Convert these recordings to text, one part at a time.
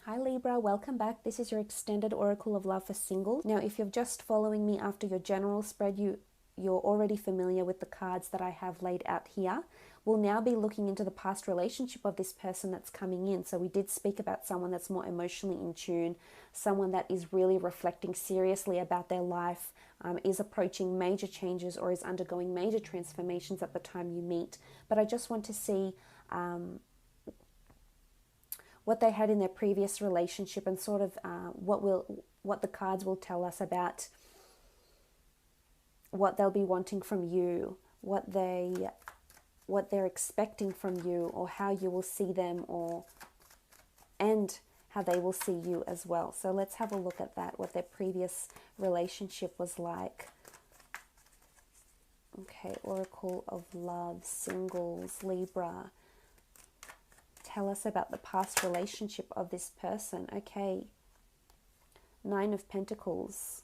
Hi Libra, welcome back. This is your extended oracle of love for singles. Now, if you're just following me after your general spread, you're already familiar with the cards that I have laid out here. We'll now be looking into the past relationship of this person that's coming in. So we did speak about someone that's more emotionally in tune, someone that is really reflecting seriously about their life, is approaching major changes or is undergoing major transformations at the time you meet. But I just want to see what they had in their previous relationship and sort of what the cards will tell us about what they'll be wanting from you, what they're expecting from you, or how you will see them, and how they will see you as well. So let's have a look at that, what their previous relationship was like. Okay, Oracle of Love, Singles, Libra. Tell us about the past relationship of this person. Okay, Nine of Pentacles.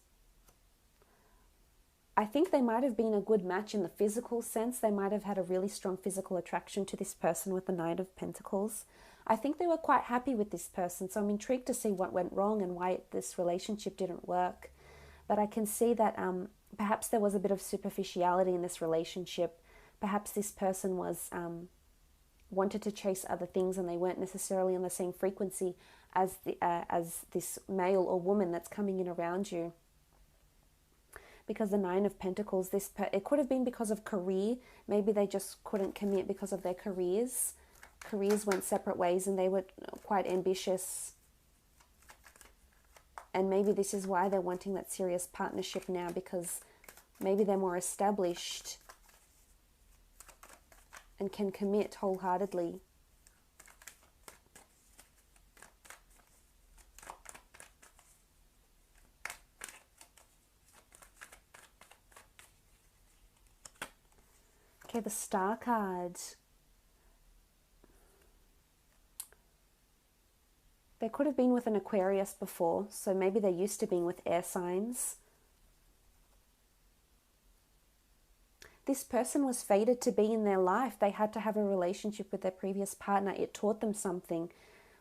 I think they might have been a good match in the physical sense. They might have had a really strong physical attraction to this person with the Nine of Pentacles. I think they were quite happy with this person, so I'm intrigued to see what went wrong and why this relationship didn't work. But I can see that perhaps there was a bit of superficiality in this relationship. Perhaps this person was wanted to chase other things and they weren't necessarily on the same frequency as this male or woman that's coming in around you. Because the Nine of Pentacles, it could have been because of career. Maybe they just couldn't commit because of their careers. Careers went separate ways and they were quite ambitious. And maybe this is why they're wanting that serious partnership now, because maybe they're more established and can commit wholeheartedly. Okay, the Star card. They could have been with an Aquarius before, so maybe they're used to being with air signs. This person was fated to be in their life. They had to have a relationship with their previous partner. It taught them something.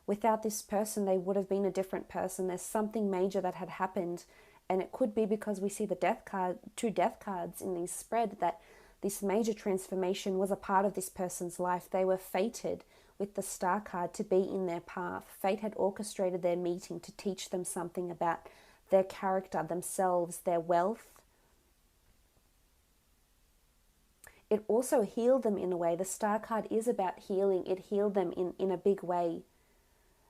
Without this person, they would have been a different person. There's something major that had happened, and it could be because we see the death card, two death cards in these spread, that this major transformation was a part of this person's life. They were fated with the Star card to be in their path. Fate had orchestrated their meeting to teach them something about their character, themselves, their wealth. It also healed them in a way. The Star card is about healing. It healed them in a big way.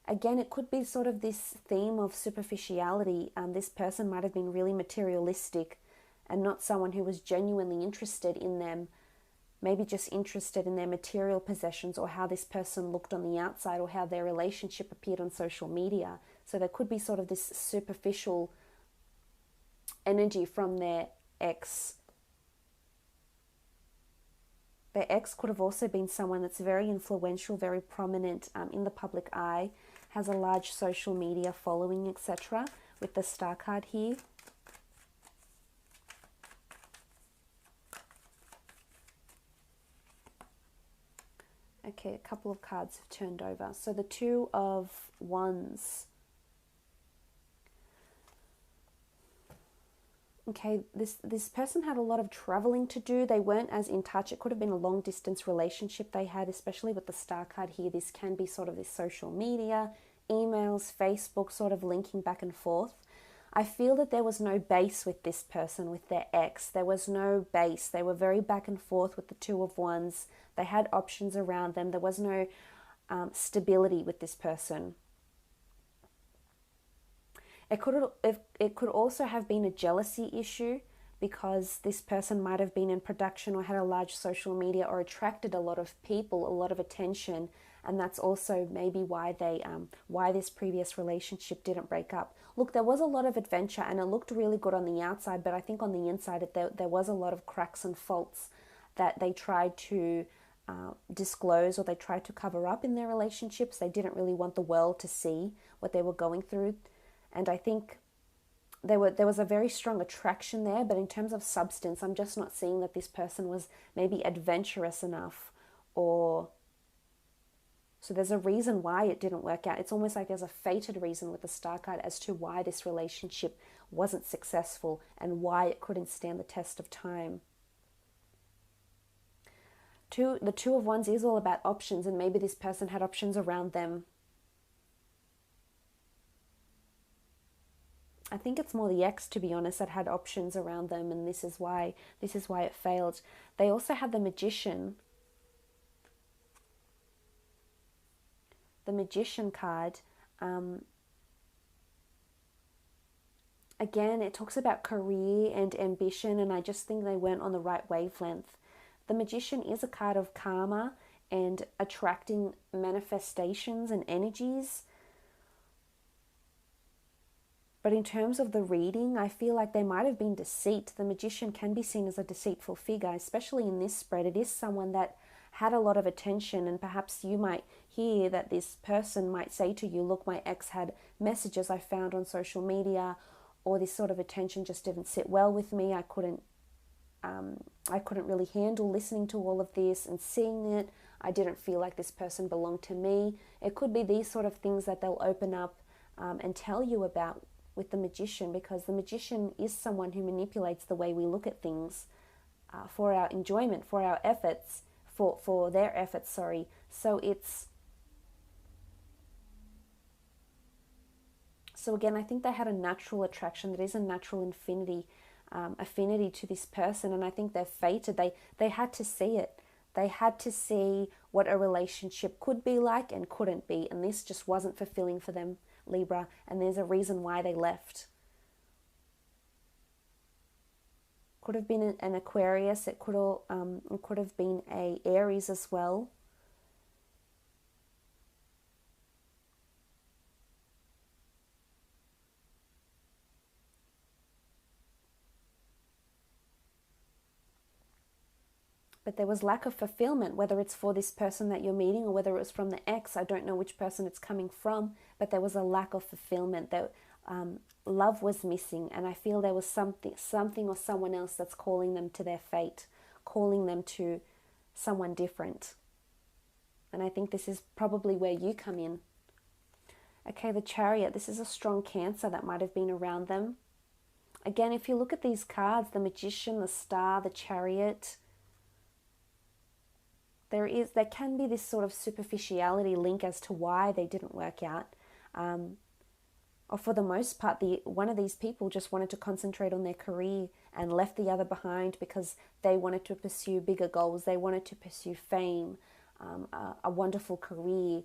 Again, it could be sort of this theme of superficiality. This person might have been really materialistic and not someone who was genuinely interested in them, maybe just interested in their material possessions or how this person looked on the outside or how their relationship appeared on social media. So there could be sort of this superficial energy from their ex. Their ex could have also been someone that's very influential, very prominent in the public eye, has a large social media following, etc. with the Star card here. Okay, a couple of cards have turned over. So the Two of Wands. Okay, this person had a lot of traveling to do. They weren't as in touch. It could have been a long distance relationship they had, especially with the Star card here. This can be sort of this social media, emails, Facebook, sort of linking back and forth. I feel that there was no base with this person, with their ex. There was no base. They were very back and forth with the Two of Wands. They had options around them. There was no stability with this person. It could also have been a jealousy issue, because this person might have been in production or had a large social media or attracted a lot of people, a lot of attention, and that's also maybe why why this previous relationship didn't break up. Look, there was a lot of adventure and it looked really good on the outside, but I think on the inside there was a lot of cracks and faults that they tried to disclose or they tried to cover up in their relationships. They didn't really want the world to see what they were going through. And I think there was a very strong attraction there, but in terms of substance, I'm just not seeing that this person was maybe adventurous enough or So there's a reason why it didn't work out. It's almost like there's a fated reason with the Star card as to why this relationship wasn't successful and why it couldn't stand the test of time. The Two of Wands is all about options, and maybe this person had options around them. I think it's more the ex, to be honest, that had options around them, and this is why it failed. They also had the Magician. The Magician card. Again, it talks about career and ambition, and I just think they weren't on the right wavelength. The Magician is a card of karma and attracting manifestations and energies. But in terms of the reading, I feel like there might have been deceit. The Magician can be seen as a deceitful figure, especially in this spread. It is someone that had a lot of attention, and perhaps you might hear that this person might say to you, look, my ex had messages I found on social media, or this sort of attention just didn't sit well with me. I couldn't really handle listening to all of this and seeing it. I didn't feel like this person belonged to me. It could be these sort of things that they'll open up and tell you about with the Magician, because the Magician is someone who manipulates the way we look at things for our enjoyment, for our efforts, for their efforts, sorry. So again, I think they had a natural attraction. That is a natural affinity to this person, and I think they're fated. They had to see it. They had to see what a relationship could be like and couldn't be, and this just wasn't fulfilling for them, Libra, and there's a reason why they left. Could have been an Aquarius. It could have been a Aries as well. But there was lack of fulfillment, whether it's for this person that you're meeting or whether it was from the ex. I don't know which person it's coming from, but there was a lack of fulfillment. Love was missing, and I feel there was something or someone else that's calling them to their fate, calling them to someone different. And I think this is probably where you come in. Okay, the Chariot. This is a strong Cancer that might have been around them. Again, if you look at these cards, the Magician, the Star, the Chariot, there can be this sort of superficiality link as to why they didn't work out. Or for the most part, one of these people just wanted to concentrate on their career and left the other behind because they wanted to pursue bigger goals. They wanted to pursue fame, a wonderful career,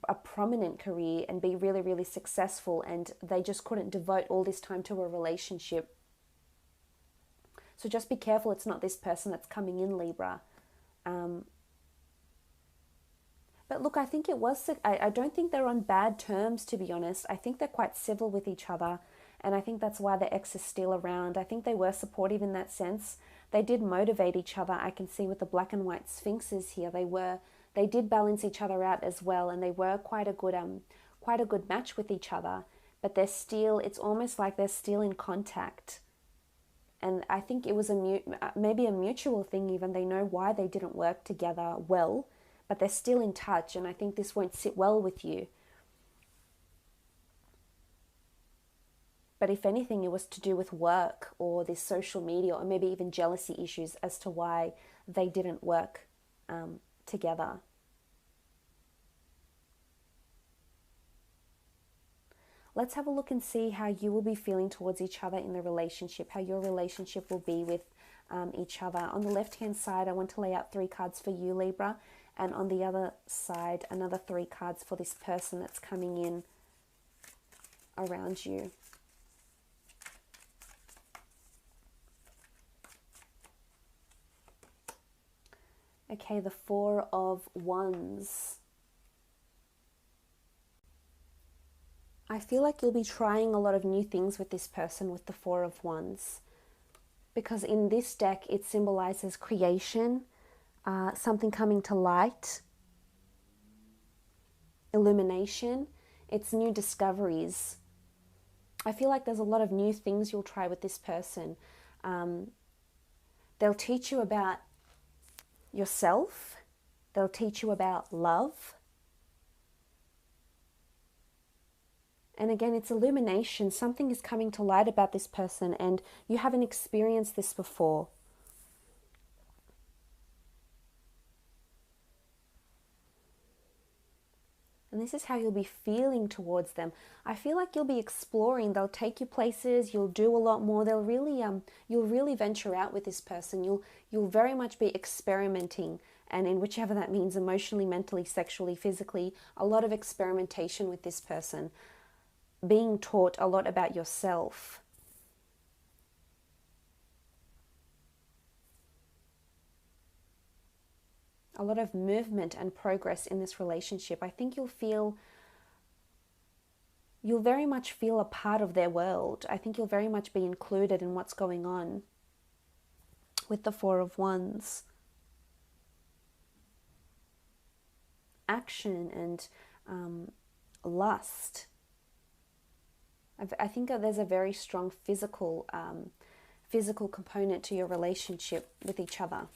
a prominent career, and be really, really successful. And they just couldn't devote all this time to a relationship. So just be careful it's not this person that's coming in, Libra. But look, I think I don't think they're on bad terms, to be honest. I think they're quite civil with each other, and I think that's why the ex is still around. I think they were supportive in that sense. They did motivate each other. I can see with the black and white sphinxes here, they did balance each other out as well, and they were quite a good match with each other. But it's almost like they're still in contact. And I think it was maybe a mutual thing even. They know why they didn't work together well, but they're still in touch, and I think this won't sit well with you. But if anything, it was to do with work or this social media or maybe even jealousy issues as to why they didn't work together. Let's have a look and see how you will be feeling towards each other in the relationship, how your relationship will be with each other. On the left-hand side, I want to lay out 3 cards for you, Libra. And on the other side, another 3 cards for this person that's coming in around you. Okay, the 4 of Wands. I feel like you'll be trying a lot of new things with this person with the 4 of Wands. Because in this deck, it symbolizes creation, something coming to light, illumination. It's new discoveries. I feel like there's a lot of new things you'll try with this person. They'll teach you about yourself. They'll teach you about love. And again, it's illumination. Something is coming to light about this person and you haven't experienced this before. And this is how you'll be feeling towards them. I feel like you'll be exploring. They'll take you places. You'll do a lot more. You'll really venture out with this person. You'll very much be experimenting, and in whichever that means, emotionally, mentally, sexually, physically, a lot of experimentation with this person. Being taught a lot about yourself. A lot of movement and progress in this relationship. I think you'll very much feel a part of their world. I think you'll very much be included in what's going on with the Four of Wands. Action and lust. I think there's a very strong physical component to your relationship with each other.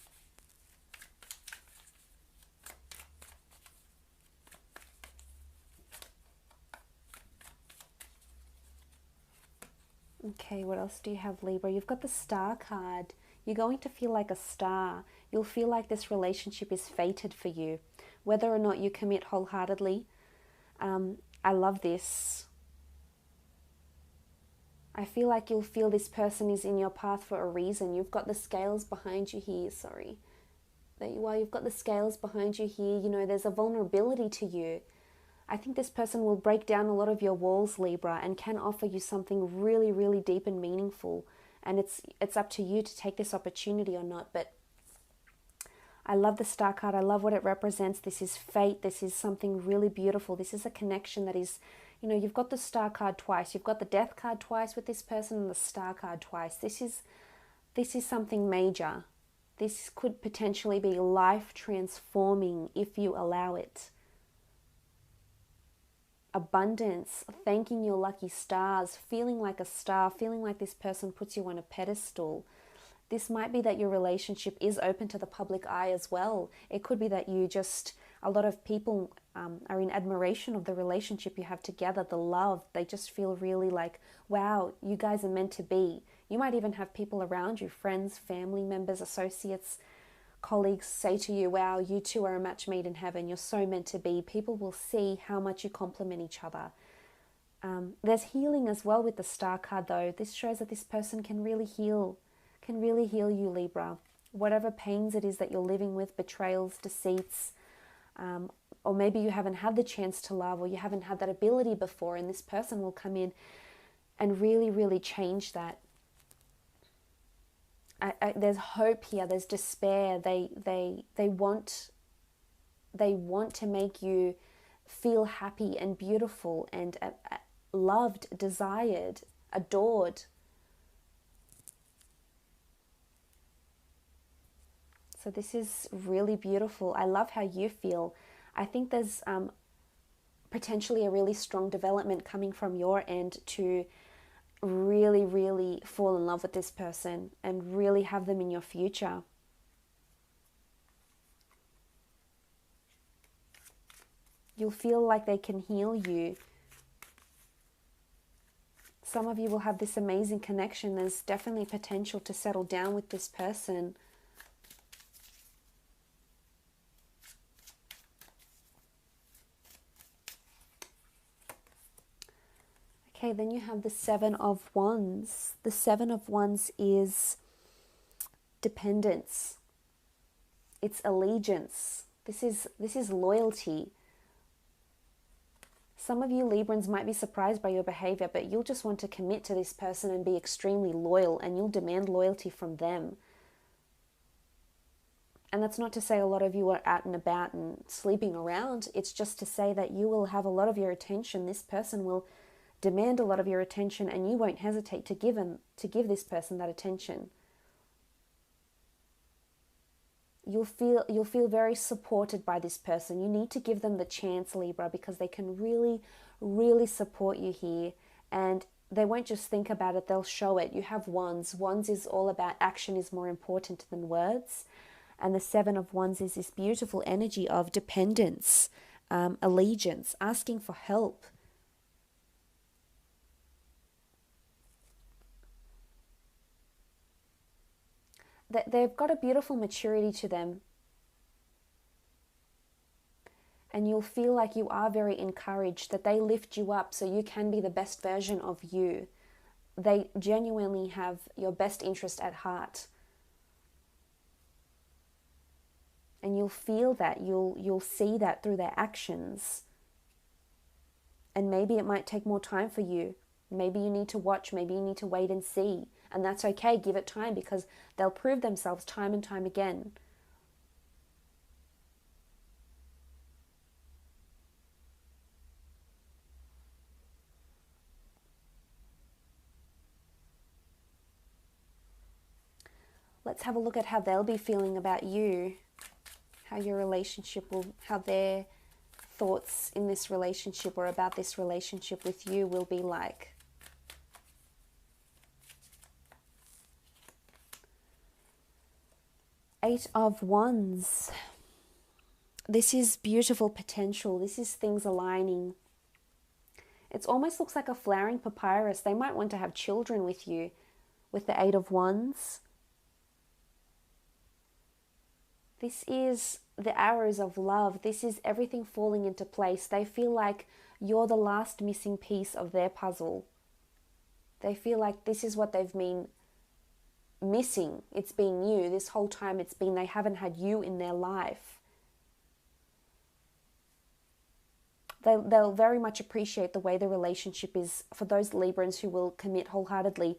Okay, what else do you have, Libra? You've got the Star card. You're going to feel like a star. You'll feel like this relationship is fated for you, whether or not you commit wholeheartedly. I love this. I feel like you'll feel this person is in your path for a reason. You've got the scales behind you here, sorry. There you are, you've got the scales behind you here. You know, there's a vulnerability to you. I think this person will break down a lot of your walls, Libra, and can offer you something really, really deep and meaningful. And it's up to you to take this opportunity or not. But I love the Star card. I love what it represents. This is fate. This is something really beautiful. This is a connection that is, you know, you've got the Star card twice. You've got the Death card twice with this person and the Star card twice. This is something major. This could potentially be life transforming if you allow it. Abundance, thanking your lucky stars, feeling like a star, feeling like this person puts you on a pedestal. This might be that your relationship is open to the public eye as well. It could be that a lot of people are in admiration of the relationship you have together, the love. They just feel really like, wow, you guys are meant to be. You might even have people around you, friends, family members, associates, colleagues say to you, wow, you two are a match made in heaven. You're so meant to be. People will see how much you complement each other. There's healing as well with the Star card, though. This shows that this person can really heal you, Libra. Whatever pains it is that you're living with, betrayals, deceits, or maybe you haven't had the chance to love, or you haven't had that ability before, and this person will come in and really, really change that. There's hope here. There's despair. They want to make you feel happy and beautiful and loved, desired, adored. So this is really beautiful. I love how you feel. I think there's potentially a really strong development coming from your end to really, really fall in love with this person and really have them in your future. You'll feel like they can heal you. Some of you will have this amazing connection. There's definitely potential to settle down with this person. Okay, then you have the Seven of Wands. The Seven of Wands is dependence. It's allegiance. This is loyalty. Some of you Librans might be surprised by your behavior, but you'll just want to commit to this person and be extremely loyal, and you'll demand loyalty from them. And that's not to say a lot of you are out and about and sleeping around. It's just to say that you will have a lot of your attention. This person will demand a lot of your attention, and you won't hesitate to give this person that attention. You'll feel very supported by this person. You need to give them the chance, Libra, because they can really, really support you here, and they won't just think about it, they'll show it. You have Wands. Wands is all about action is more important than words. And the Seven of Wands is this beautiful energy of dependence, allegiance, asking for help. They've got a beautiful maturity to them. And you'll feel like you are very encouraged, that they lift you up so you can be the best version of you. They genuinely have your best interest at heart. And you'll feel that, you'll see that through their actions. And maybe it might take more time for you. Maybe you need to watch, maybe you need to wait and see. And that's okay, give it time, because they'll prove themselves time and time again. Let's have a look at how they'll be feeling about you, how your relationship will, how their thoughts in this relationship or about this relationship with you will be like. Eight of Wands. This is beautiful potential. This is things aligning. It almost looks like a flowering papyrus. They might want to have children with you with the Eight of Wands. This is the arrows of love. This is everything falling into place. They feel like you're the last missing piece of their puzzle. They feel like this is what they've been missing. It's been you. This whole time it's been they haven't had you in their life. They'll very much appreciate the way the relationship is. For those Librans who will commit wholeheartedly,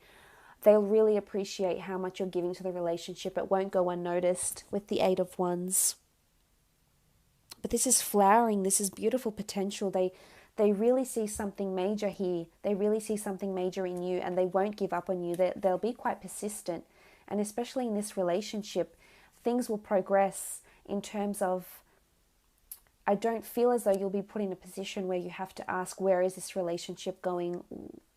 they'll really appreciate how much you're giving to the relationship. It won't go unnoticed with the Eight of Wands. But this is flowering. This is beautiful potential. They really see something major here. They really see something major in you, and they won't give up on you. They'll be quite persistent. And especially in this relationship, things will progress in terms of, I don't feel as though you'll be put in a position where you have to ask, where is this relationship going?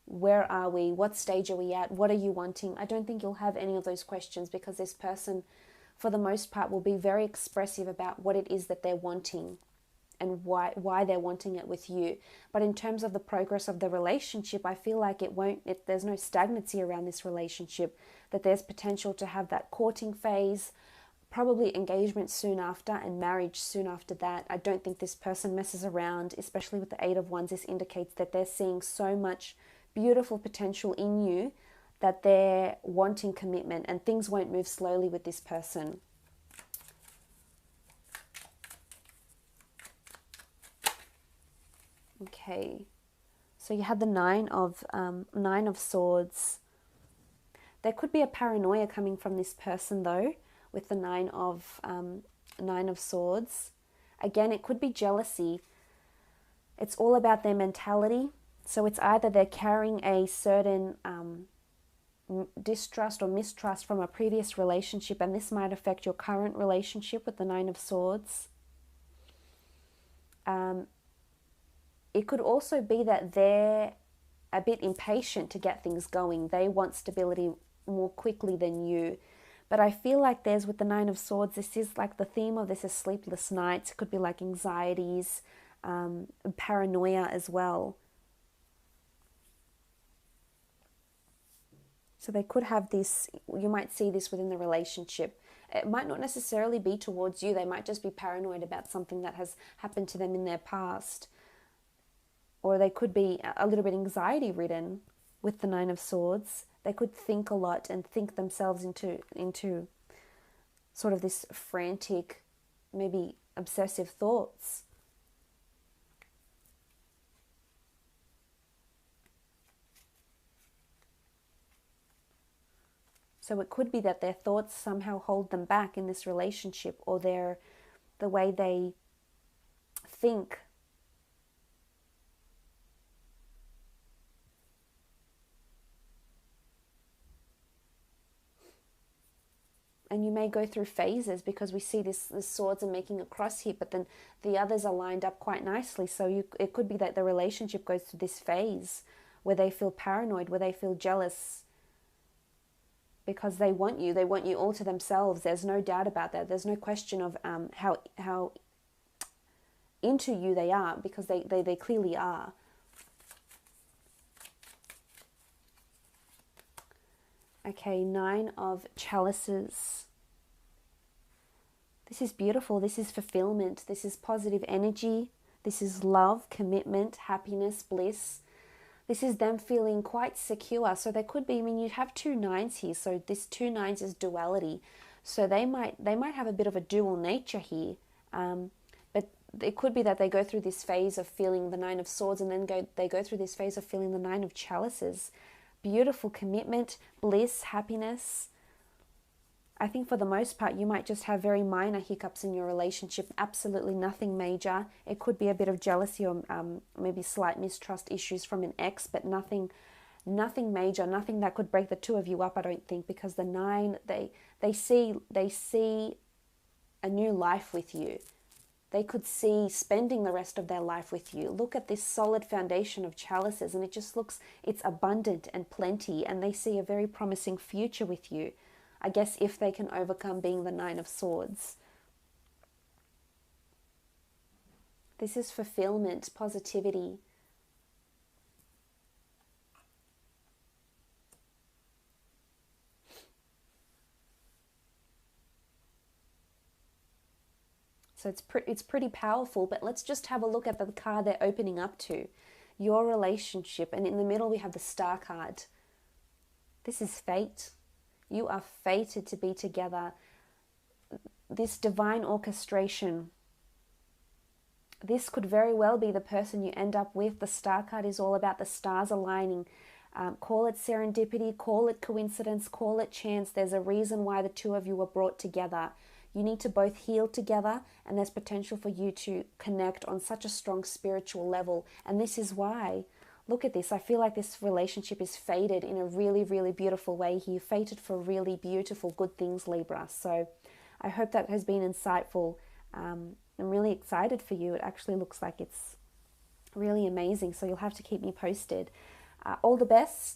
Where are we? What stage are we at? What are you wanting? I don't think you'll have any of those questions, because this person, for the most part, will be very expressive about what it is that they're wanting and why they're wanting it with you. But in terms of the progress of the relationship, I feel like there's no stagnancy around this relationship, that there's potential to have that courting phase, probably engagement soon after, and marriage soon after that. I don't think this person messes around, especially with the Eight of Wands. This indicates that they're seeing so much beautiful potential in you that they're wanting commitment, and things won't move slowly with this person. Okay, so you had the Nine of Swords. There could be a paranoia coming from this person though, with the Nine of Swords. Again, it could be jealousy. It's all about their mentality. So it's either they're carrying a certain distrust or mistrust from a previous relationship, and this might affect your current relationship with the Nine of Swords. It could also be that they're a bit impatient to get things going. They want stability more quickly than you. But I feel like there's, with the Nine of Swords, this is like the theme of this is sleepless nights. It could be like anxieties, paranoia as well. So they could have this, you might see this within the relationship. It might not necessarily be towards you. They might just be paranoid about something that has happened to them in their past. Or they could be a little bit anxiety ridden with the Nine of Swords. They could think a lot and think themselves into sort of this frantic, maybe obsessive thoughts. So it could be that their thoughts somehow hold them back in this relationship, or the way they think. And you may go through phases, because we see the swords are making a cross here, but then the others are lined up quite nicely. So it could be that the relationship goes through this phase where they feel paranoid, where they feel jealous. because they want you. They want you all to themselves. There's no doubt about that. There's no question of how into you they are, because they clearly are. Okay, 9 of chalices. This is beautiful. This is fulfillment. This is positive energy. This is love, commitment, happiness, bliss. This is them feeling quite secure. So there could be, I mean, you have 2 nines here. So this 2 nines is duality. So they might have a bit of a dual nature here. But it could be that they go through this phase of feeling the 9 of swords, and then they go through this phase of feeling the 9 of chalices. Beautiful commitment, bliss, happiness. I think for the most part, you might just have very minor hiccups in your relationship. Absolutely nothing major. It could be a bit of jealousy or maybe slight mistrust issues from an ex, but nothing major, nothing that could break the two of you up, I don't think, because the 9, they see a new life with you. They could see spending the rest of their life with you. Look at this solid foundation of chalices, and it just looks, it's abundant and plenty, and they see a very promising future with you. I guess if they can overcome being the 9 of swords. This is fulfillment, positivity. So it's pretty powerful, but let's just have a look at the card they're opening up to. Your relationship, and in the middle we have the Star card. This is fate. You are fated to be together. This divine orchestration. This could very well be the person you end up with. The Star card is all about the stars aligning. Call it serendipity, call it coincidence, call it chance. There's a reason why the two of you were brought together. You need to both heal together, and there's potential for you to connect on such a strong spiritual level. And this is why. Look at this. I feel like this relationship is fated in a really, really beautiful way here. Fated for really beautiful, good things, Libra. So I hope that has been insightful. I'm really excited for you. It actually looks like it's really amazing. So you'll have to keep me posted. All the best.